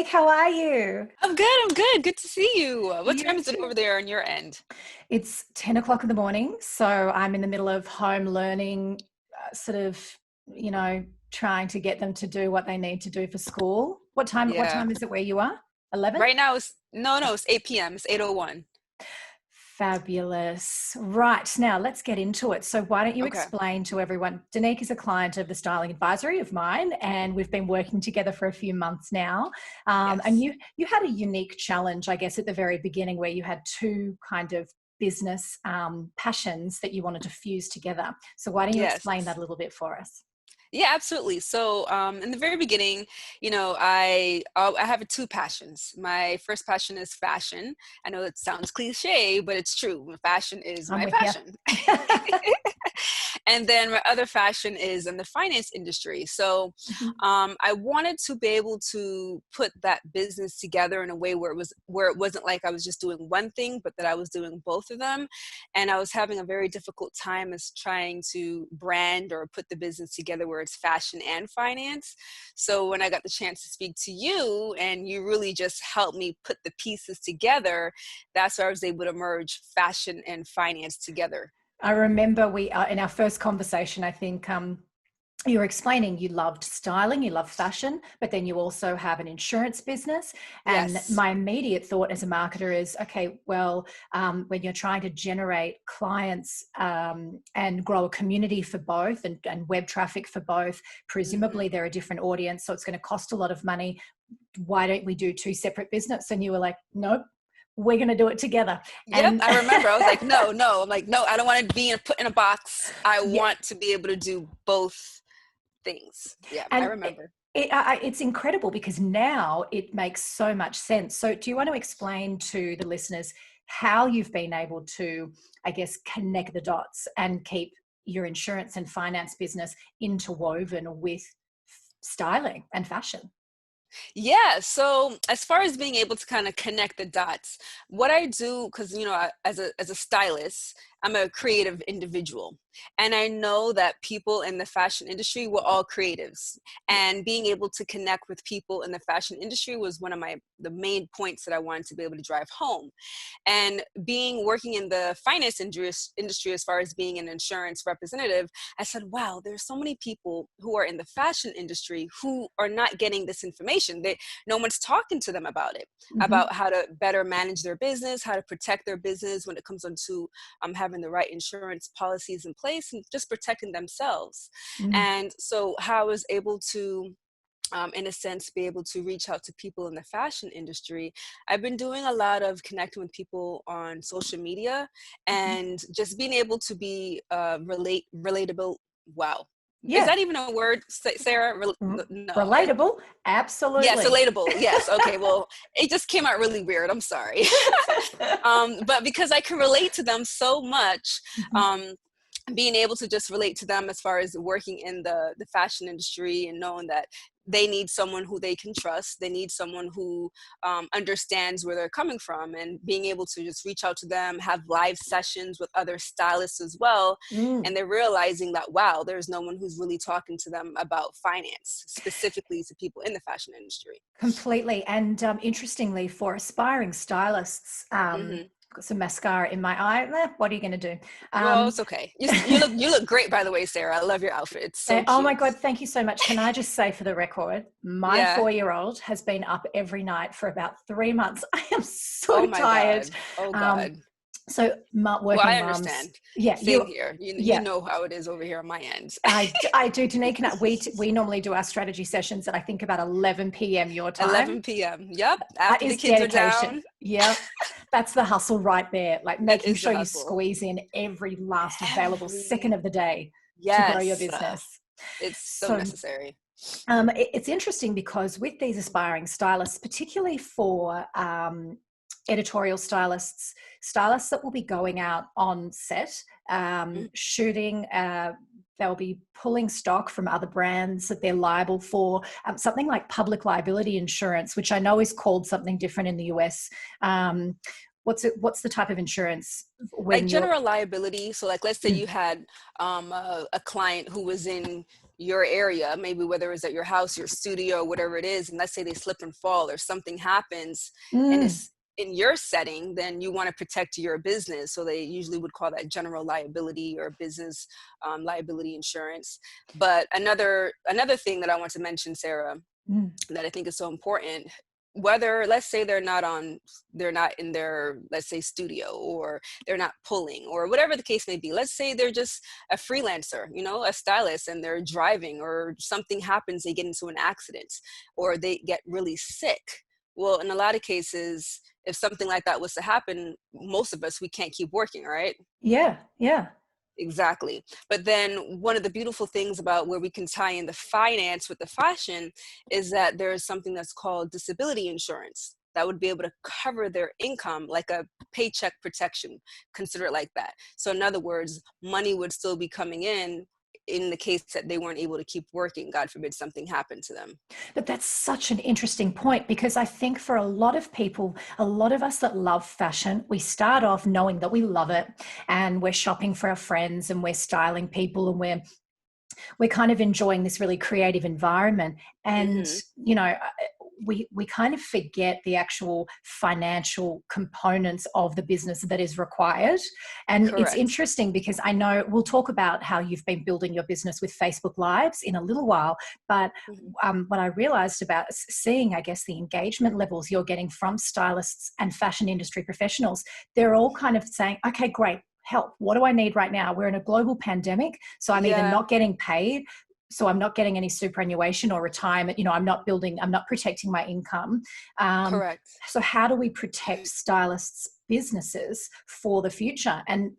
how are you? I'm good. I'm good. Good to see you. What You time is it too. over there on your end? It's 10 o'clock in the morning, so I'm in the middle of home learning, sort of, you know, trying to get them to do what they need to do for school. What Yeah. time is it where you are? 11? Right now it's no, it's 8 p.m. It's 8:01. Fabulous. Right, now let's get into it. So why don't you Okay. explain to everyone, Danique is a client of the styling advisory of mine, and we've been working together for a few months now. And Yes. you had a unique challenge, I guess, at the very beginning where you had two kind of business passions that you wanted to fuse together. So why don't you Yes. explain that a little bit for us? Yeah, absolutely. So, in the very beginning, I have two passions. My first passion is fashion. I know it sounds cliche, but it's true. Fashion is I'm my with you. passion. And then my other passion is in the finance industry. So I wanted to be able to put that business together in a way where it wasn't like I was just doing one thing, but that I was doing both of them. And I was having a very difficult time as trying to brand or put the business together where it's fashion and finance. So when I got the chance to speak to you and you really just helped me put the pieces together, that's where I was able to merge fashion and finance together. I remember we in our first conversation, I think you were explaining you loved styling, you love fashion, but then you also have an insurance business. And Yes. my immediate thought as a marketer is, okay, well, when you're trying to generate clients and grow a community for both and web traffic for both, hmm presumably they're a different audience, so it's going to cost a lot of money. Why don't we do two separate business? And you were like, nope, we're going to do it together. Yep, And I remember. I was like, no, no. I'm like, no, I don't want to be put in a box. I yeah, want to be able to do both things. Yeah, I and remember. it's incredible because now it makes so much sense. So, do you want to explain to the listeners how you've been able to, I guess, connect the dots and keep your insurance and finance business interwoven with styling and fashion? Yeah. So as far as being able to kind of connect the dots, what I do, because as a stylist, I'm a creative individual, and I know that people in the fashion industry were all creatives, and being able to connect with people in the fashion industry was one of the main points that I wanted to be able to drive home. And being working in the finance industry, as far as being an insurance representative, I said, wow, there's so many people who are in the fashion industry who are not getting this information. No one's talking to them about it, Mm-hmm. about how to better manage their business, how to protect their business when it comes onto having the right insurance policies in place and just protecting themselves. Mm. And so how I was able to in a sense, be able to reach out to people in the fashion industry. I've been doing a lot of connecting with people on social media and just being able to be relatable. Wow. Is Yeah. that even a word, Sarah? R- No. Relatable. Yes, Absolutely. relatable. Yes. Okay. Well, it just came out really weird. I'm sorry. But because I can relate to them so much, Mhm. um, being able to just relate to them as far as working in the fashion industry and knowing that they need someone who they can trust. They need someone who understands where they're coming from, and being able to just reach out to them, have live sessions with other stylists as well. Mm. And they're realizing that, wow, there's no one who's really talking to them about finance, specifically to people in the fashion industry. Completely. And interestingly, for aspiring stylists, hmm got some mascara in my eye. What are you going to do? Well, Um, it's okay. You look great, by the way, Sarah. I love your outfit. It's so oh my cute. God, thank you so much. Can I just say for the record, my Yeah. 4-year-old has been up every night for about 3 months. I am so Oh my tired. God. Oh Um, God. so Well, working I mums, understand. yeah, Same here. You yeah, know how it is over here on my end. I do. Danique and we normally do our strategy sessions at I think about 11 p.m. your time. 11 p.m. Yep. That After the is kids are dedication. down, Yeah. That's the hustle right there. Like that making is the sure you hustle. squeeze in every last available second Every, of the day to grow your yes. business. It's so So necessary. it's interesting because with these aspiring stylists, particularly for editorial stylists, stylists that will be going out on set, Mhm. shooting, they'll be pulling stock from other brands that they're liable for, something like public liability insurance, which I know is called something different in the US. Um, what's the type of insurance Like when you're general liability. So like, let's say mm, you had a client who was in your area, maybe whether it's at your house, your studio, whatever it is, and let's say they slip and fall or something happens and Mm. it's in your setting, then you want to protect your business. So they usually would call that general liability or business liability insurance. But another thing that I want to mention, Sarah, Mm. that I think is so important, whether let's say they're not in their, let's say, studio, or they're not pulling, or whatever the case may be. Let's say they're just a freelancer, you know, a stylist, and they're driving, or something happens, they get into an accident, or they get really sick. Well, in a lot of cases, if something like that was to happen, most of us, we can't keep working, right? Yeah, yeah. Exactly. But then one of the beautiful things about where we can tie in the finance with the fashion is that there is something that's called disability insurance that would be able to cover their income, like a paycheck protection, consider it like that. So in other words, money would still be coming in the case that they weren't able to keep working, God forbid something happened to them. But that's such an interesting point, because I think for a lot of people, a lot of us that love fashion, we start off knowing that we love it, and we're shopping for our friends, and we're styling people, and we're kind of enjoying this really creative environment. And Mm-hmm. you know, we kind of forget the actual financial components of the business that is required. And it's Correct. interesting because I know we'll talk about how you've been building your business with Facebook Lives in a little while, but Mm-hmm. what I realized about seeing, I guess, the engagement levels you're getting from stylists and fashion industry professionals, they're all kind of saying, okay, great, help. What do I need right now? We're in a global pandemic. So I'm either Yeah, not getting paid, so I'm not getting any superannuation or retirement. You know, I'm not protecting my income. Um, correct. so how do we protect stylists' businesses for the future? And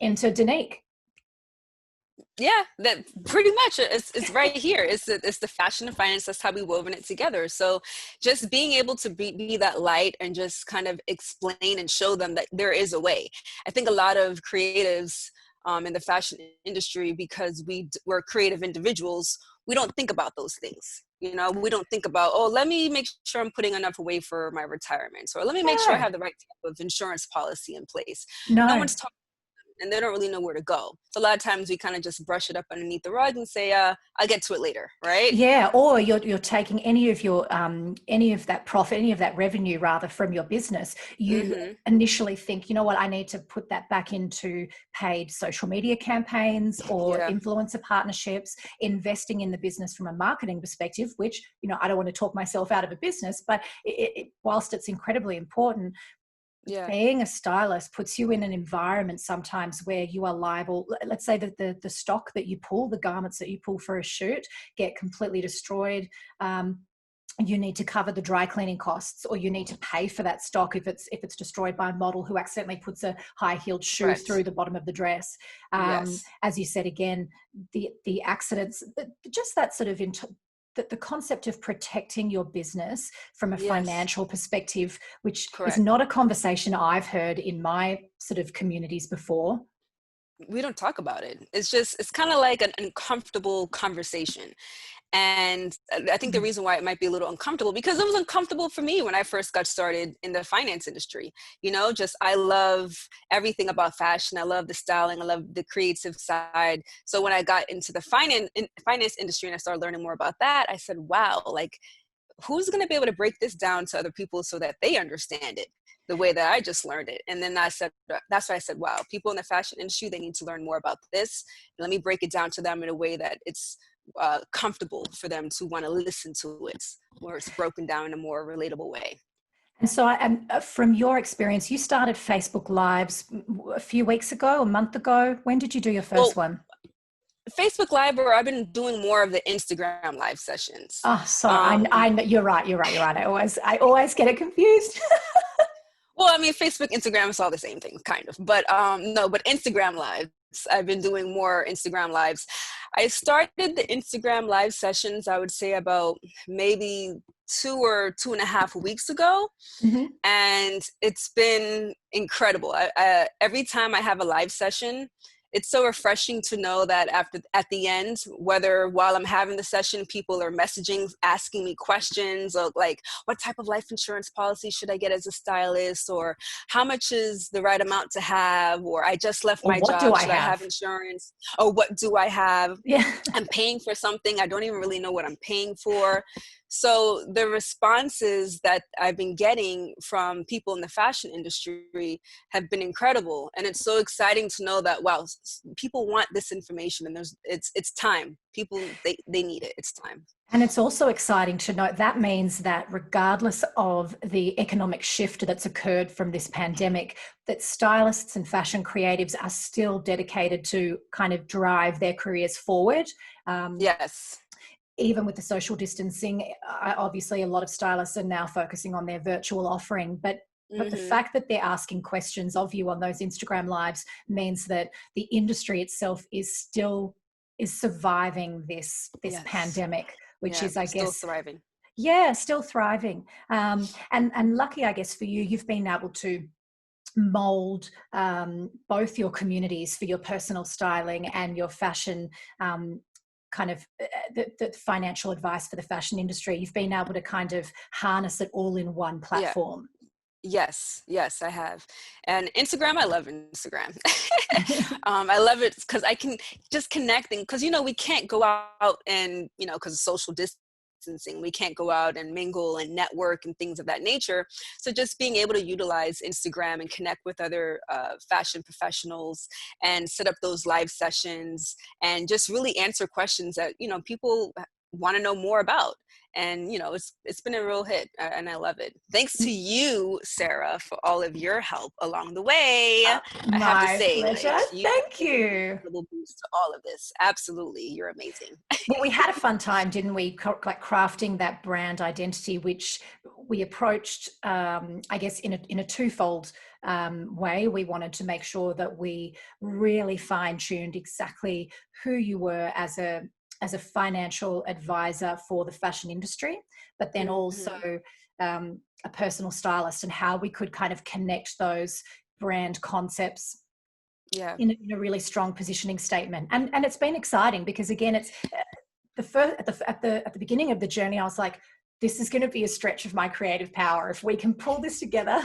enter Danique. Yeah, that pretty much it's right here. It's the fashion and finance. That's how we woven it together. So just being able to be that light and just kind of explain and show them that there is a way. I think a lot of creatives in the fashion industry, because we're creative individuals, we don't think about those things. You know, we don't think about, oh, let me make sure I'm putting enough away for my retirement, or let me make sure I No, have the right type of insurance policy in place. No no. one's talking, and they don't really know where to go. So a lot of times we kind of just brush it up underneath the rug and say, I'll get to it later, right? Yeah, or you're taking any of your any of that profit, any of that revenue rather from your business. You Mm-hmm. initially think, you know what, I need to put that back into paid social media campaigns or Yeah. influencer partnerships, investing in the business from a marketing perspective, which, you know, I don't want to talk myself out of a business, but whilst it's incredibly important, Yeah. being a stylist puts you in an environment sometimes where you are liable. Let's say that the stock that you pull, the garments that you pull for a shoot, get completely destroyed. You need to cover the dry cleaning costs, or you need to pay for that stock if it's destroyed by a model who accidentally puts a high-heeled shoe through Correct. the bottom of the dress. Yes. As you said, again, the accidents, just that sort of the concept of protecting your business from a Yes. financial perspective, which is Correct. not a conversation I've heard in my sort of communities before. We don't talk about it. It's kind of like an uncomfortable conversation. And I think the Mm. reason why it might be a little uncomfortable, because it was uncomfortable for me when I first got started in the finance industry. You know, just I love everything about fashion. I love the styling. I love the creative side. So when I got into the finance industry and I started learning more about that, I said, wow, like, who's going to be able to break this down to other people so that they understand it the way that I just learned it? And then I said, that's why I said, wow, people in the fashion industry, they need to learn more about this. Let me break it down to them in a way that it's comfortable for them to want to listen to it, where it's broken down in a more relatable way. And so, from your experience, you started Facebook Lives a few weeks ago, a month ago. When did you do your first Well, one? Facebook Live, or I've been doing more of the Instagram live sessions. Oh, sorry. Um, You're right. You're right. You're right. I always get it confused. Well, I mean, Facebook, Instagram is all the same thing, kind of. But no, but Instagram lives. I've been doing more Instagram lives. I started the Instagram live sessions, I would say about maybe 2 or 2.5 weeks ago. Hmm. And it's been incredible. Every time I have a live session, it's so refreshing to know that at the end, whether while I'm having the session, people are messaging, asking me questions of like, what type of life insurance policy should I get as a stylist, or how much is the right amount to have, or I just left Or my what do job, I should I have have? insurance, or what do I have? Yeah. I'm paying for something, I don't even really know what I'm paying for. So the responses that I've been getting from people in the fashion industry have been incredible. And it's so exciting to know that, wow, people want this information, and it's time. People, they need it. It's time. And it's also exciting to note that means that regardless of the economic shift that's occurred from this pandemic, that stylists and fashion creatives are still dedicated to kind of drive their careers forward. Yes. Even with the social distancing, obviously a lot of stylists are now focusing on their virtual offering, but the fact that they're asking questions of you on those Instagram lives means that the industry itself is surviving this Yes. pandemic, which Yeah, is, I still guess, thriving. yeah, still thriving. And lucky, I guess, for you, you've been able to mold both your communities for your personal styling and your fashion kind of the financial advice for the fashion industry. You've been able to kind of harness it all in one Yeah. platform. Yes, yes, I have. And Instagram, I love Instagram. I love it because I can just connecting, because, we can't go out and, because of social distancing, we can't go out and mingle and network and things of that nature. So just being able to utilize Instagram and connect with other fashion professionals and set up those live sessions and just really answer questions that, people want to know more about. And it's been a real hit, and I love it. Thanks to you, Sarah, for all of your help along the way. I have to My say, pleasure. you Thank you. a little boost to all of this. Absolutely, you're amazing. Well, we had a fun time, didn't we? Like crafting that brand identity, which we approached, I guess, in a twofold way. We wanted to make sure that we really fine-tuned exactly who you were as a financial advisor for the fashion industry, but then also a personal stylist, and how we could kind of connect those brand concepts in a really strong positioning statement. And it's been exciting because, again, it's at the beginning of the journey, I was like, this is going to be a stretch of my creative power if we can pull this together.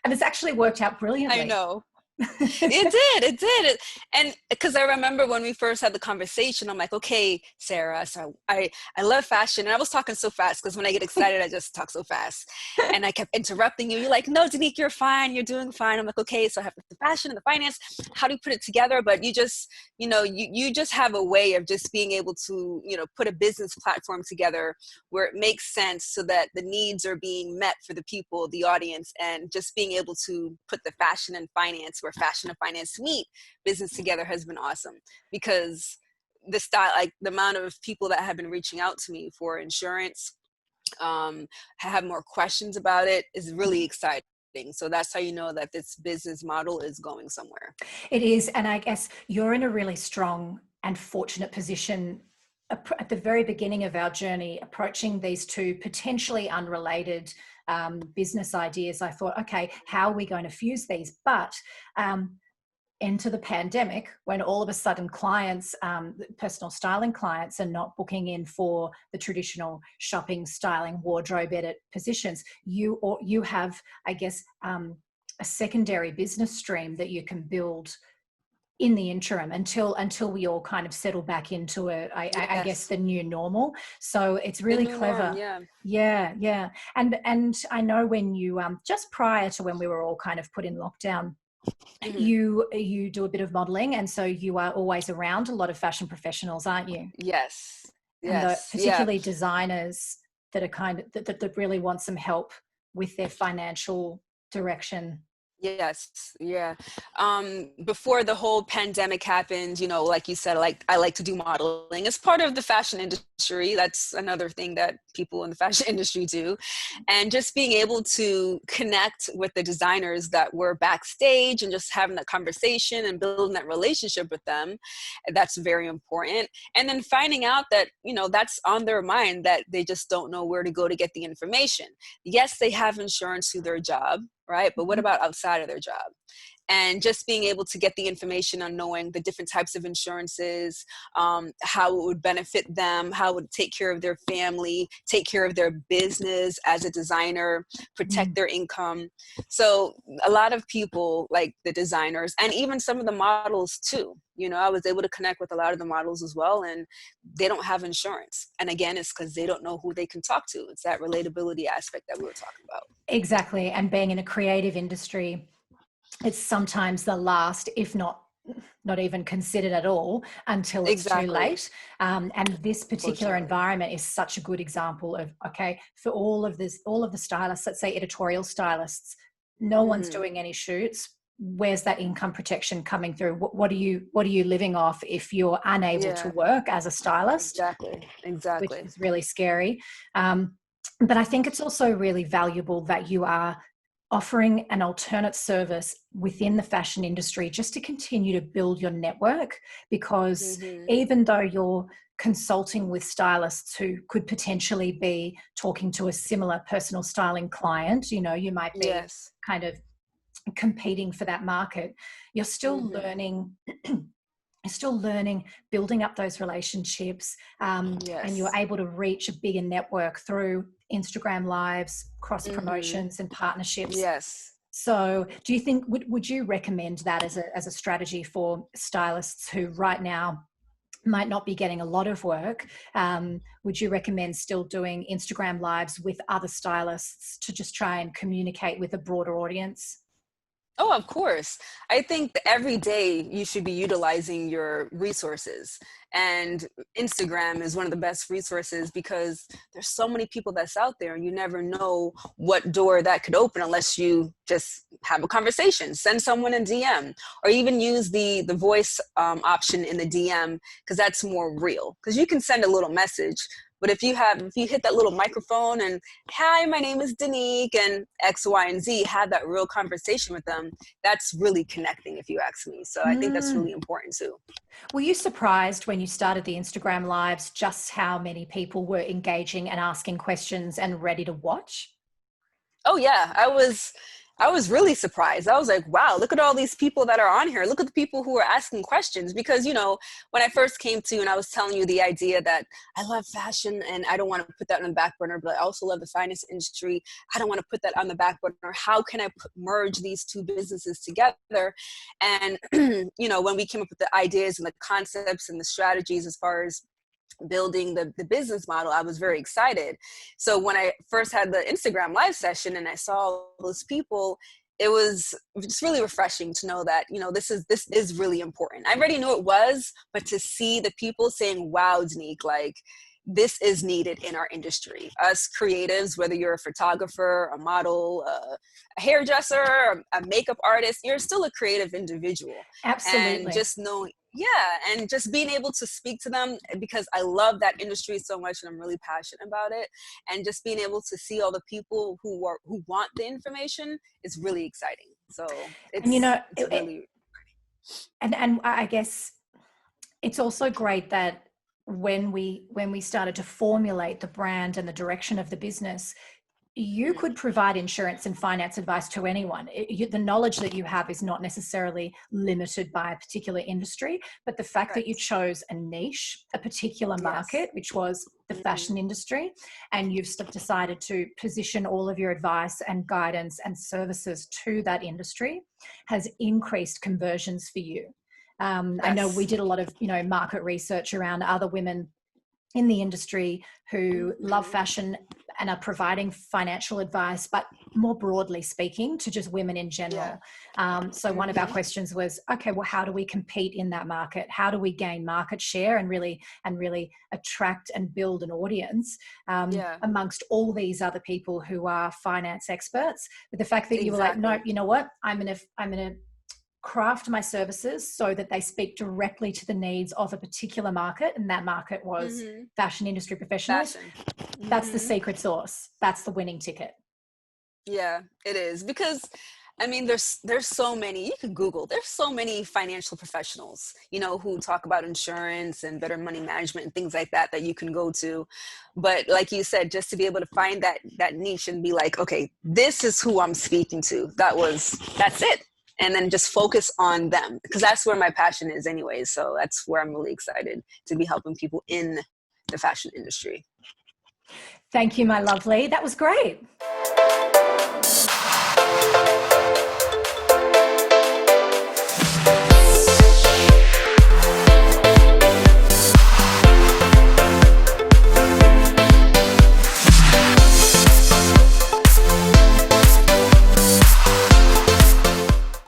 And it's actually worked out brilliantly. I know. It did. And because I remember when we first had the conversation, I'm like, okay, Sarah, so I love fashion. And I was talking so fast because when I get excited, I just talk so fast. And I kept interrupting you. You're like, no, Danique, you're fine. You're doing fine. I'm like, okay, so I have the fashion and the finance. How do you put it together? But you just, you just have a way of just being able to, put a business platform together where it makes sense so that the needs are being met for the people, the audience, and just being able to put the fashion and finance where fashion and finance meet business together has been awesome. Because the style, like the amount of people that have been reaching out to me for insurance, have more questions about it, is really exciting. So that's how you know that this business model is going somewhere. It is. And I guess you're in a really strong and fortunate position at the very beginning of our journey, approaching these two potentially unrelated business ideas. I thought, okay, how are we going to fuse these? But enter the pandemic, when all of a sudden clients, personal styling clients, are not booking in for the traditional shopping, styling, wardrobe edit positions. You have, I guess, a secondary business stream that you can build in the interim until we all kind of settle back into I guess the new normal. So it's really clever. Yeah. And I know when you just prior to when we were all kind of put in lockdown, you do a bit of modeling, and so you are always around a lot of fashion professionals, aren't you? Yes. And particularly designers that are kind of that really want some help with their financial direction. Yes. Yeah. Before the whole pandemic happened, like you said, I like to do modeling. It's part of the fashion industry. That's another thing that people in the fashion industry do. And just being able to connect with the designers that were backstage and just having that conversation and building that relationship with them, that's very important. And then finding out that, that's on their mind, that they just don't know where to go to get the information. Yes, they have insurance through their job, right? But what about outside of their job? and just being able to get the information on knowing the different types of insurances, how it would benefit them, how it would take care of their family, take care of their business as a designer, protect their income. So a lot of people, like the designers and even some of the models too, you know, I was able to connect with a lot of the models as well, and they don't have insurance. And again, it's because they don't know who they can talk to. It's that relatability aspect that we were talking about. Exactly. And being in a creative industry, it's sometimes the last, if not even considered at all, until it's too Exactly. late. And this particular environment is such a good example of, okay, for all of the stylists, let's say editorial stylists, no one's doing any shoots. Where's that income protection coming through? What are you living off if you're unable to work as a stylist? Which Exactly. is really scary. But I think it's also really valuable that you are offering an alternate service within the fashion industry just to continue to build your network, because even though you're consulting with stylists who could potentially be talking to a similar personal styling client, you know, you might be kind of competing for that market, you're still learning. You're still learning, building up those relationships, and you're able to reach a bigger network through Instagram lives, cross promotions and partnerships. So do you think, would you recommend that as a strategy for stylists who right now might not be getting a lot of work? Would you recommend still doing Instagram lives with other stylists to just try and communicate with a broader audience? Oh, of course. I think that every day you should be utilizing your resources. And Instagram is one of the best resources because there's so many people that's out there, and you never know what door that could open unless you just have a conversation, send someone a DM, or even use the voice option in the DM, because that's more real. Because you can send a little message, but if you hit that little microphone and, hi, my name is Danique and X, Y, and Z, have that real conversation with them, that's really connecting, if you ask me. So I think that's really important too. Were you surprised when you started the Instagram lives just how many people were engaging and asking questions and ready to watch? Oh yeah, I was really surprised. I was like, wow, look at all these people that are on here. Look at the people who are asking questions. Because, you know, when I first came to you and I was telling you the idea that I love fashion and I don't want to put that on the back burner, but I also love the finance industry, I don't want to put that on the back burner. How can I merge these two businesses together? And, you know, when we came up with the ideas and the concepts and the strategies as far as building the business model, I was very excited. So when I first had the Instagram live session and I saw all those people, it was just really refreshing to know that, you know, this is really important. I already knew it was, but to see the people saying, wow, Danique, like, this is needed in our industry. Us creatives, whether you're a photographer, a model, a hairdresser, a makeup artist, you're still a creative individual. Absolutely. And just knowing, and just being able to speak to them, because I love that industry so much and I'm really passionate about it. And just being able to see all the people who want the information is really exciting. So and you know, it's really. And I guess it's also great that when we started to formulate the brand and the direction of the business, you could provide insurance and finance advice to anyone. The knowledge that you have is not necessarily limited by a particular industry, but the fact that you chose a niche, a particular market, which was the fashion industry, and you've decided to position all of your advice and guidance and services to that industry, has increased conversions for you. I know we did a lot of, you know, market research around other women in the industry who love fashion and are providing financial advice, but more broadly speaking to just women in general. So one of our questions was, okay, well, how do we compete in that market? How do we gain market share and really attract and build an audience amongst all these other people who are finance experts? But the fact that you were like, no, you know what, I'm gonna craft my services so that they speak directly to the needs of a particular market, and that market was fashion industry professionals. That's the secret sauce. That's the winning ticket. Yeah, it is. Because I mean, there's so many, you can Google, there's so many financial professionals, you know, who talk about insurance and better money management and things like that you can go to. But like you said, just to be able to find that niche and be like, okay, this is who I'm speaking to. That's it. and then just focus on them, because that's where my passion is anyways. So that's where I'm really excited to be helping people in the fashion industry. Thank you, my lovely. That was great.